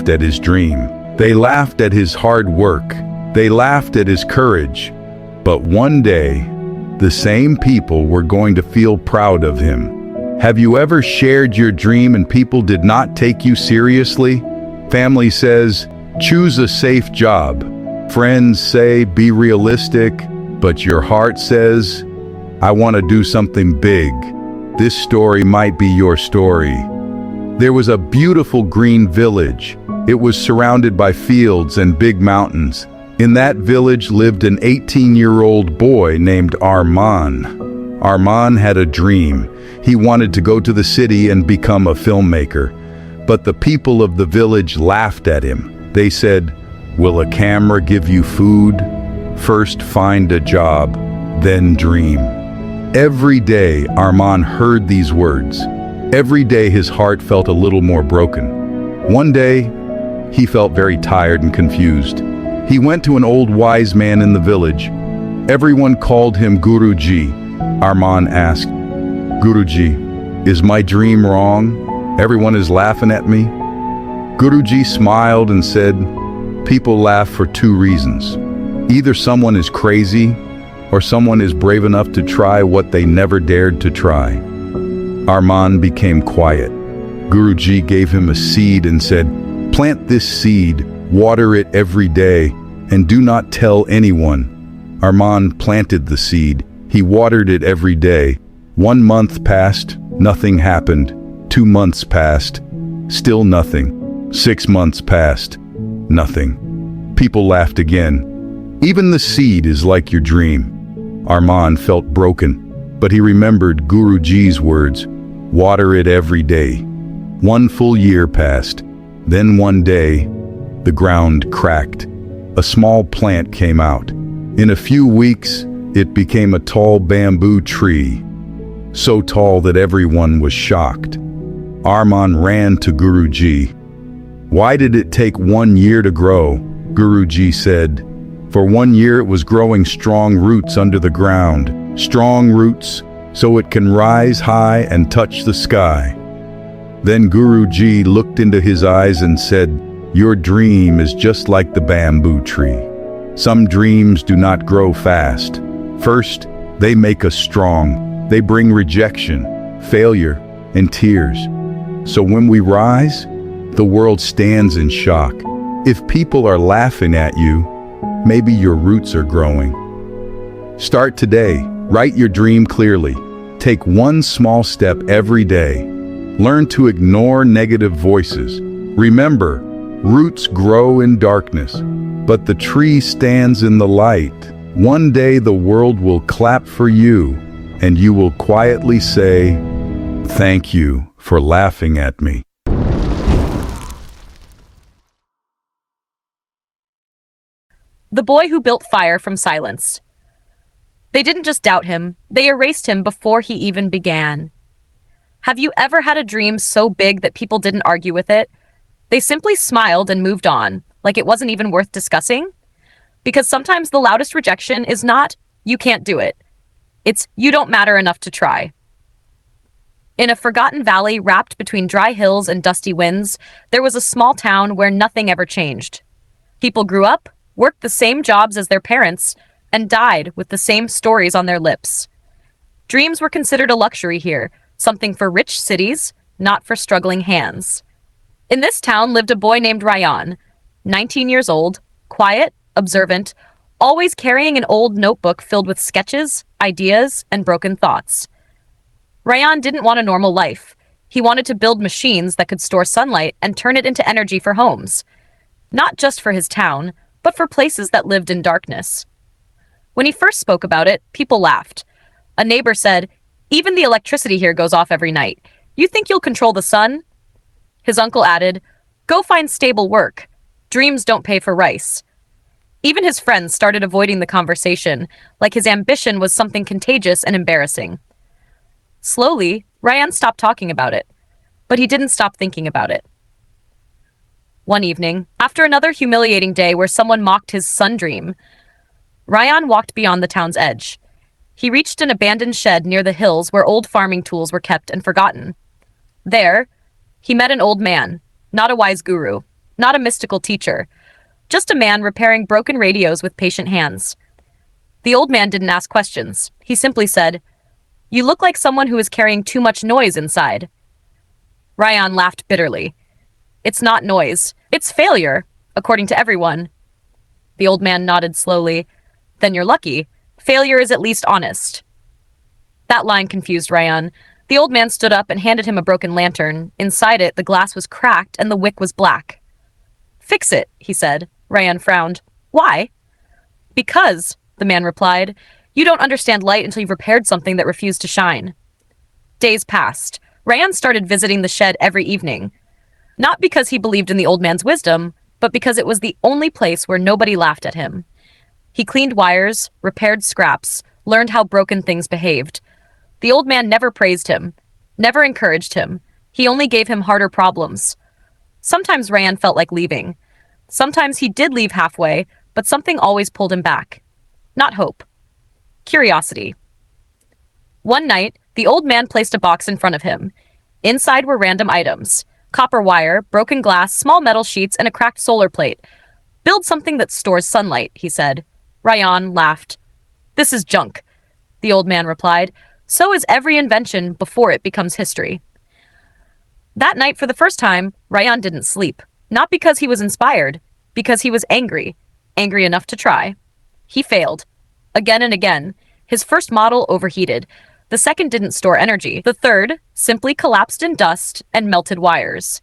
laughed at his dream. They laughed at his hard work. They laughed at his courage. But one day, the same people were going to feel proud of him. Have you ever shared your dream and people did not take you seriously? Family says, choose a safe job. Friends say, be realistic. But your heart says, I want to do something big. This story might be your story. There was a beautiful green village. It was surrounded by fields and big mountains. In that village lived an 18-year-old boy named Arman. Arman had a dream. He wanted to go to the city and become a filmmaker. But the people of the village laughed at him. They said, will a camera give you food? First find a job, then dream. Every day Arman heard these words. Every day his heart felt a little more broken. One day, he felt very tired and confused. He went to an old wise man in the village. Everyone called him Guruji. Arman asked, Guruji, is my dream wrong? Everyone is laughing at me. Guruji smiled and said, people laugh for two reasons. Either someone is crazy, or someone is brave enough to try what they never dared to try. Arman became quiet. Guruji gave him a seed and said, plant this seed, water it every day, and do not tell anyone. Arman planted the seed. He watered it every day. 1 month passed, nothing happened. 2 months passed, still nothing. 6 months passed, nothing. People laughed again. Even the seed is like your dream. Arman felt broken, but he remembered Guruji's words, water it every day. 1 full year passed. Then one day, the ground cracked. A small plant came out. In a few weeks, it became a tall bamboo tree, so tall that everyone was shocked. Arman ran to Guruji. Why did it take 1 year to grow? Guruji said. For 1 year it was growing strong roots under the ground. Strong roots, so it can rise high and touch the sky. Then Guruji looked into his eyes and said, your dream is just like the bamboo tree. Some dreams do not grow fast. First, they make us strong. They bring rejection, failure, and tears. So when we rise, the world stands in shock. If people are laughing at you, maybe your roots are growing. Start today. Write your dream clearly. Take one small step every day. Learn to ignore negative voices. Remember, roots grow in darkness, but the tree stands in the light. One day the world will clap for you, and you will quietly say, thank you for laughing at me. The boy who built fire from silence. They didn't just doubt him, they erased him before he even began. Have you ever had a dream so big that people didn't argue with it? They simply smiled and moved on, like it wasn't even worth discussing? Because sometimes the loudest rejection is not, you can't do it. It's, you don't matter enough to try. In a forgotten valley wrapped between dry hills and dusty winds, there was a small town where nothing ever changed. People grew up, worked the same jobs as their parents, and died with the same stories on their lips. Dreams were considered a luxury here, something for rich cities, not for struggling hands. In this town lived a boy named Ryan, 19 years old, quiet, observant, always carrying an old notebook filled with sketches, ideas, and broken thoughts. Ryan didn't want a normal life. He wanted to build machines that could store sunlight and turn it into energy for homes. Not just for his town, but for places that lived in darkness. When he first spoke about it, people laughed. A neighbor said, even the electricity here goes off every night. You think you'll control the sun? His uncle added, go find stable work. Dreams don't pay for rice. Even his friends started avoiding the conversation, like his ambition was something contagious and embarrassing. Slowly, Ryan stopped talking about it, but he didn't stop thinking about it. One evening, after another humiliating day where someone mocked his sun dream, Ryan walked beyond the town's edge. He reached an abandoned shed near the hills where old farming tools were kept and forgotten. There, he met an old man, not a wise guru, not a mystical teacher, just a man repairing broken radios with patient hands. The old man didn't ask questions. He simply said, "You look like someone who is carrying too much noise inside." Ryan laughed bitterly. "It's not noise. It's failure, according to everyone." The old man nodded slowly. "Then you're lucky. Failure is at least honest." That line confused Ryan. The old man stood up and handed him a broken lantern. Inside it, the glass was cracked and the wick was black. "Fix it," he said. Ryan frowned. "Why?" "Because," the man replied, "you don't understand light until you've repaired something that refused to shine." Days passed. Ryan started visiting the shed every evening. Not because he believed in the old man's wisdom, but because it was the only place where nobody laughed at him. He cleaned wires, repaired scraps, learned how broken things behaved. The old man never praised him, never encouraged him. He only gave him harder problems. Sometimes Ryan felt like leaving. Sometimes he did leave halfway, but something always pulled him back. Not hope. Curiosity. One night, the old man placed a box in front of him. Inside were random items: copper wire, broken glass, small metal sheets, and a cracked solar plate. "Build something that stores sunlight," he said. Ryan laughed. "This is junk," the old man replied. "So is every invention before it becomes history." That night, for the first time, Ryan didn't sleep. Not because he was inspired, because he was angry. Angry enough to try. He failed. Again and again. His first model overheated. The second didn't store energy. The third simply collapsed in dust and melted wires.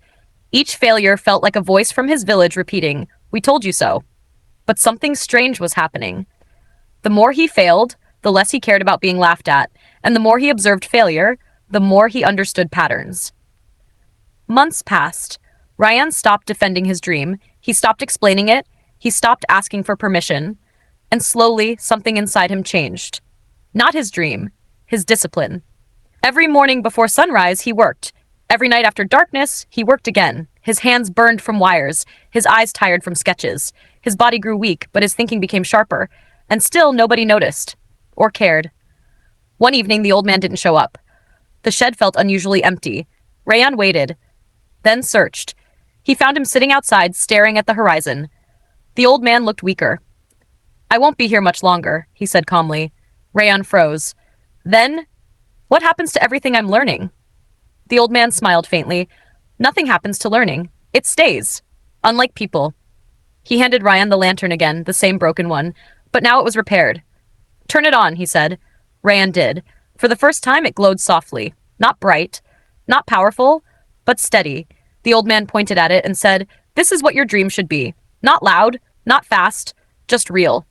Each failure felt like a voice from his village repeating, "We told you so." But something strange was happening. The more he failed, the less he cared about being laughed at, and the more he observed failure, the more he understood patterns. Months passed. Ryan stopped defending his dream. He stopped explaining it. He stopped asking for permission. And slowly, something inside him changed. Not his dream, his discipline. Every morning before sunrise, he worked. Every night after darkness, he worked again. His hands burned from wires, his eyes tired from sketches. His body grew weak, but his thinking became sharper. And still, nobody noticed. Or cared. One evening, the old man didn't show up. The shed felt unusually empty. Ryan waited, then searched. He found him sitting outside, staring at the horizon. The old man looked weaker. "I won't be here much longer," he said calmly. Ryan froze. "Then, what happens to everything I'm learning?" The old man smiled faintly. "Nothing happens to learning. It stays. Unlike people." He handed Ryan the lantern again, the same broken one, but now it was repaired. "Turn it on," he said. Ryan did. For the first time, it glowed softly. Not bright, not powerful, but steady. The old man pointed at it and said, "This is what your dream should be. Not loud, not fast, just real."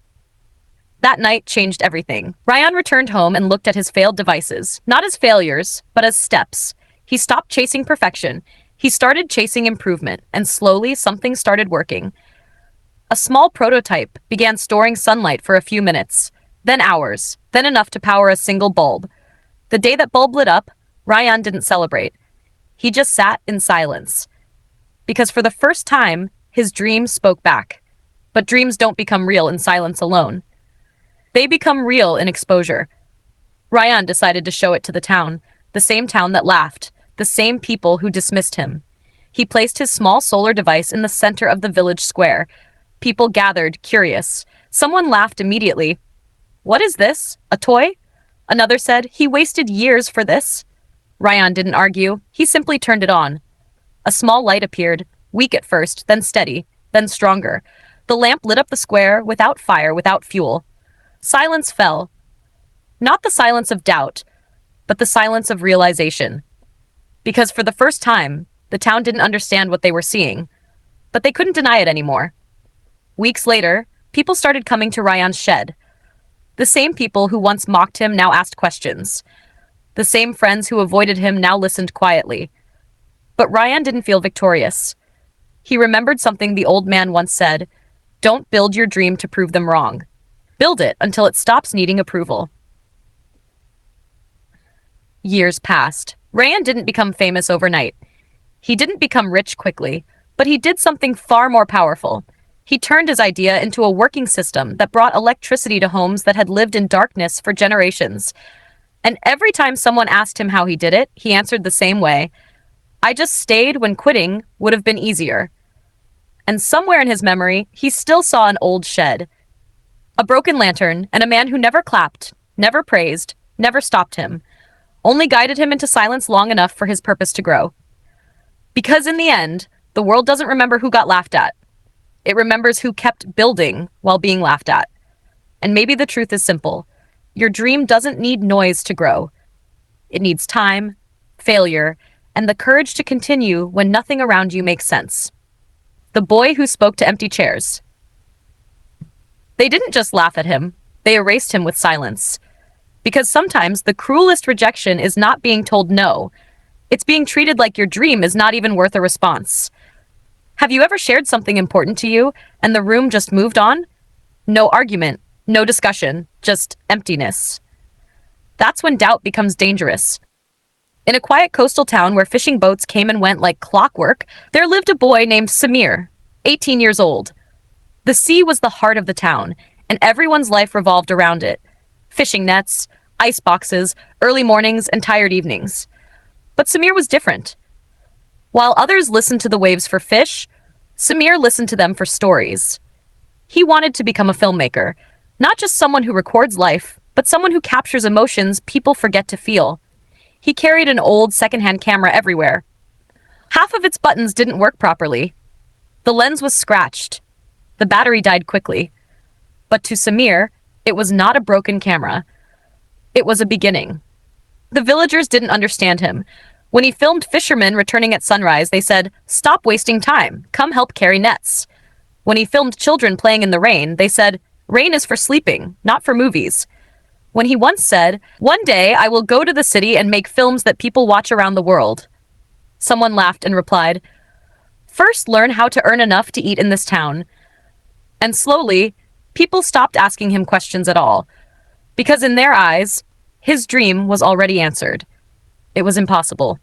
That night changed everything. Ryan returned home and looked at his failed devices, not as failures, but as steps. He stopped chasing perfection. He started chasing improvement, and slowly something started working. A small prototype began storing sunlight for a few minutes, then hours, then enough to power a single bulb. The day that bulb lit up, Ryan didn't celebrate. He just sat in silence. Because for the first time, his dreams spoke back. But dreams don't become real in silence alone. They become real in exposure. Ryan decided to show it to the same town that laughed, the same people who dismissed him. He placed his small solar device in the center of the village square. People gathered, curious. Someone laughed immediately. "What is this? A toy?" Another said, "He wasted years for this." Ryan didn't argue. He simply turned it on. A small light appeared, weak at first, then steady, then stronger. The lamp lit up the square without fire, without fuel. Silence fell. Not the silence of doubt, but the silence of realization. Because for the first time, the town didn't understand what they were seeing, but they couldn't deny it anymore. Weeks later, people started coming to Ryan's shed. The same people who once mocked him now asked questions. The same friends who avoided him now listened quietly. But Ryan didn't feel victorious. He remembered something the old man once said: "Don't build your dream to prove them wrong. Build it until it stops needing approval." Years passed. Ryan didn't become famous overnight. He didn't become rich quickly, but he did something far more powerful. He turned his idea into a working system that brought electricity to homes that had lived in darkness for generations. And every time someone asked him how he did it, he answered the same way: "I just stayed when quitting would have been easier." and somewhere in his memory, he still saw an old shed, a broken lantern, and a man who never clapped, never praised, never stopped him, only guided him into silence long enough for his purpose to grow. Because in the end, the world doesn't remember who got laughed at. It remembers who kept building while being laughed at. And maybe the truth is simple. Your dream doesn't need noise to grow. It needs time, failure, and the courage to continue when nothing around you makes sense. The boy who spoke to empty chairs. They didn't just laugh at him, they erased him with silence. Because sometimes the cruelest rejection is not being told no. It's being treated like your dream is not even worth a response. Have you ever shared something important to you and the room just moved on? No argument, no discussion, just emptiness. That's when doubt becomes dangerous. In a quiet coastal town where fishing boats came and went like clockwork, there lived a boy named Samir, 18 years old. The sea was the heart of the town, and everyone's life revolved around it. Fishing nets, ice boxes, early mornings, and tired evenings. But Samir was different. While others listened to the waves for fish, Samir listened to them for stories. He wanted to become a filmmaker, not just someone who records life, but someone who captures emotions people forget to feel. He carried an old secondhand camera everywhere. Half of its buttons didn't work properly. The lens was scratched. The battery died quickly. But to Samir, it was not a broken camera. It was a beginning. The villagers didn't understand him. When he filmed fishermen returning at sunrise, they said, "Stop wasting time. Come help carry nets." When he filmed children playing in the rain, they said, "Rain is for sleeping, not for movies." When he once said, "One day I will go to the city and make films that people watch around the world," someone laughed and replied, "First learn how to earn enough to eat in this town." And slowly, people stopped asking him questions at all, because in their eyes, his dream was already answered. It was impossible.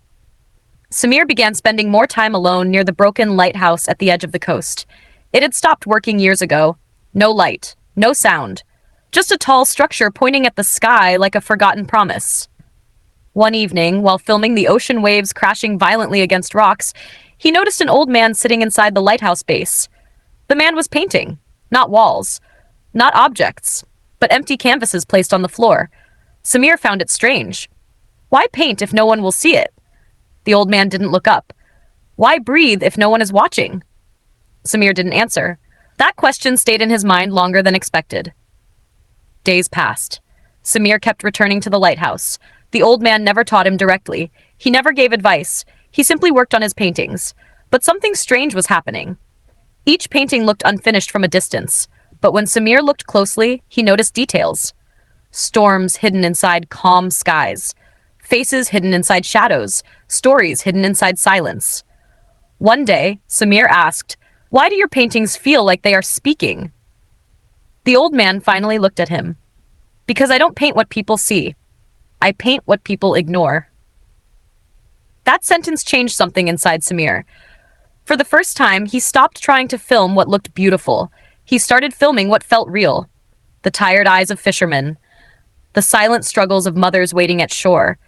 Samir began spending more time alone near the broken lighthouse at the edge of the coast. It had stopped working years ago. No light, no sound, just a tall structure pointing at the sky like a forgotten promise. One evening, while filming the ocean waves crashing violently against rocks, he noticed an old man sitting inside the lighthouse base. The man was painting, not walls, not objects, but empty canvases placed on the floor. Samir found it strange. Why paint if no one will see it? The old man didn't look up. Why breathe if no one is watching? Samir didn't answer. That question stayed in his mind longer than expected. Days passed. Samir kept returning to the lighthouse. The old man never taught him directly. He never gave advice. He simply worked on his paintings. But something strange was happening. Each painting looked unfinished from a distance, but when Samir looked closely, he noticed details. Storms hidden inside calm skies. Faces hidden inside shadows. Stories hidden inside silence. One day, Samir asked, "Why do your paintings feel like they are speaking?" The old man finally looked at him. "Because I don't paint what people see. I paint what people ignore." That sentence changed something inside Samir. For the first time, he stopped trying to film what looked beautiful. He started filming what felt real. The tired eyes of fishermen. The silent struggles of mothers waiting at shore.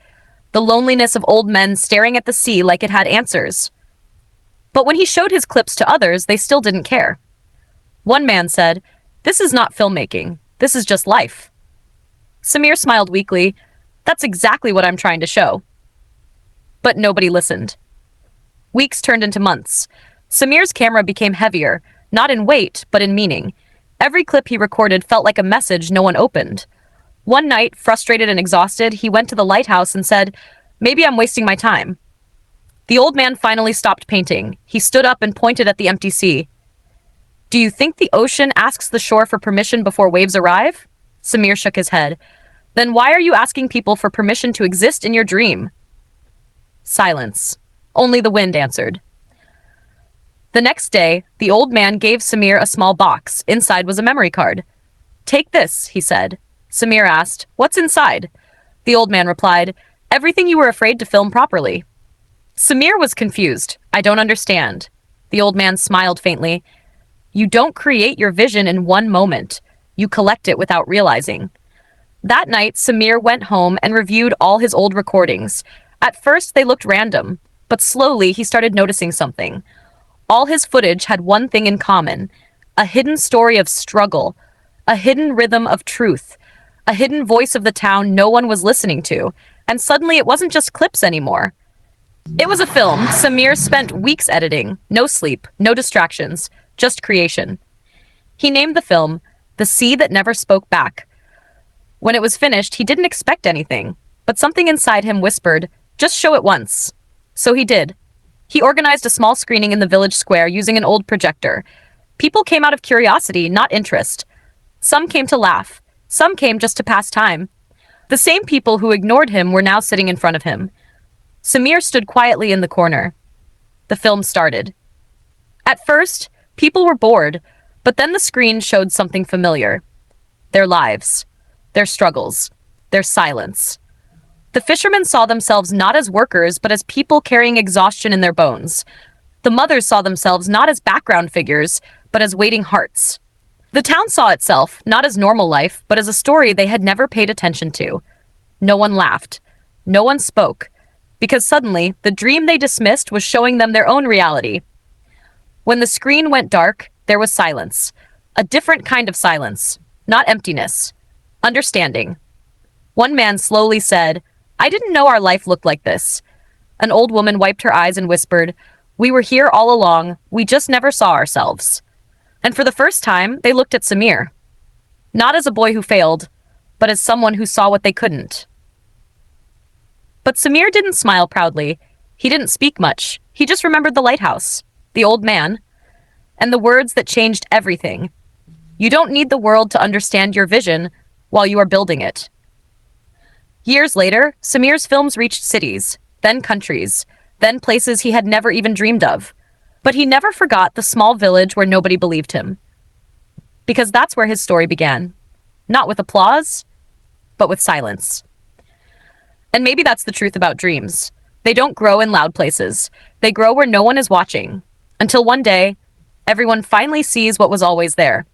The loneliness of old men staring at the sea like it had answers. But when he showed his clips to others, they still didn't care. One man said, "This is not filmmaking. This is just life." Samir smiled weakly. "That's exactly what I'm trying to show." But nobody listened. Weeks turned into months. Samir's camera became heavier, not in weight, but in meaning. Every clip he recorded felt like a message no one opened. One night, frustrated and exhausted, he went to the lighthouse and said, "Maybe I'm wasting my time." The old man finally stopped painting. He stood up and pointed at the empty sea. "Do you think the ocean asks the shore for permission before waves arrive?" Samir shook his head. "Then why are you asking people for permission to exist in your dream?" Silence. Only the wind answered. The next day, the old man gave Samir a small box. Inside was a memory card. "Take this," he said. Samir asked, "What's inside?" The old man replied, "Everything you were afraid to film properly." Samir was confused. "I don't understand." The old man smiled faintly. "You don't create your vision in one moment. You collect it without realizing." That night, Samir went home and reviewed all his old recordings. At first, they looked random, but slowly he started noticing something. All his footage had one thing in common: a hidden story of struggle, a hidden rhythm of truth, a hidden voice of the town no one was listening to. And suddenly it wasn't just clips anymore. It was a film Samir spent weeks editing. No sleep, no distractions, just creation. He named the film The Sea That Never Spoke Back. When it was finished, he didn't expect anything, but something inside him whispered, "Just show it once." So he did. He organized a small screening in the village square using an old projector. People came out of curiosity, not interest. Some came to laugh. Some came just to pass time. The same people who ignored him were now sitting in front of him. Samir stood quietly in the corner. The film started. At first, people were bored, but then the screen showed something familiar. Their lives, their struggles, their silence. The fishermen saw themselves not as workers, but as people carrying exhaustion in their bones. The mothers saw themselves not as background figures, but as waiting hearts. The town saw itself not as normal life, but as a story they had never paid attention to. No one laughed. No one spoke. Because suddenly, the dream they dismissed was showing them their own reality. When the screen went dark, there was silence. A different kind of silence. Not emptiness. Understanding. One man slowly said, "I didn't know our life looked like this." An old woman wiped her eyes and whispered, "We were here all along. We just never saw ourselves." And for the first time, they looked at Samir. Not as a boy who failed, but as someone who saw what they couldn't. But Samir didn't smile proudly. He didn't speak much. He just remembered the lighthouse, the old man, and the words that changed everything. You don't need the world to understand your vision while you are building it. Years later, Samir's films reached cities, then countries, then places he had never even dreamed of. But he never forgot the small village where nobody believed him. Because that's where his story began. Not with applause, but with silence. And maybe that's the truth about dreams. They don't grow in loud places. They grow where no one is watching. Until one day, everyone finally sees what was always there.